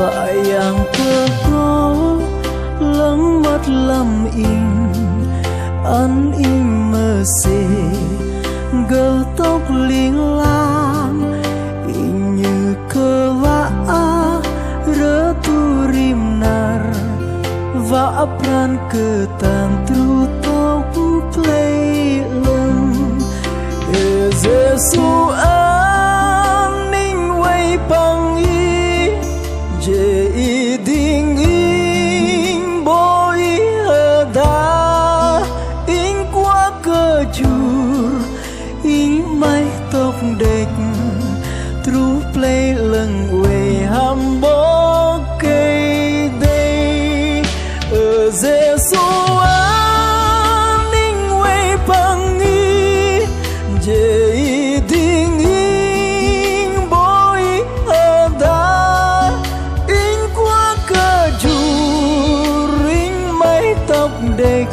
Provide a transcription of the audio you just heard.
vậy ang cơ có lắng mất lâm in ăn im mơ xề gờ tóc liên lang in như cơ vã rơ tu rim nar vã pran cơ tan tru tóc play lưng Giêsu an ninh quay bằng ý je i ding in boy da in qua cơ chur in mái tóc đệch tru play lưng quay ham bó cây đây Giêsu an ninh quay bằng ý je i ding in boy da in qua cơ chur in mái tóc đệch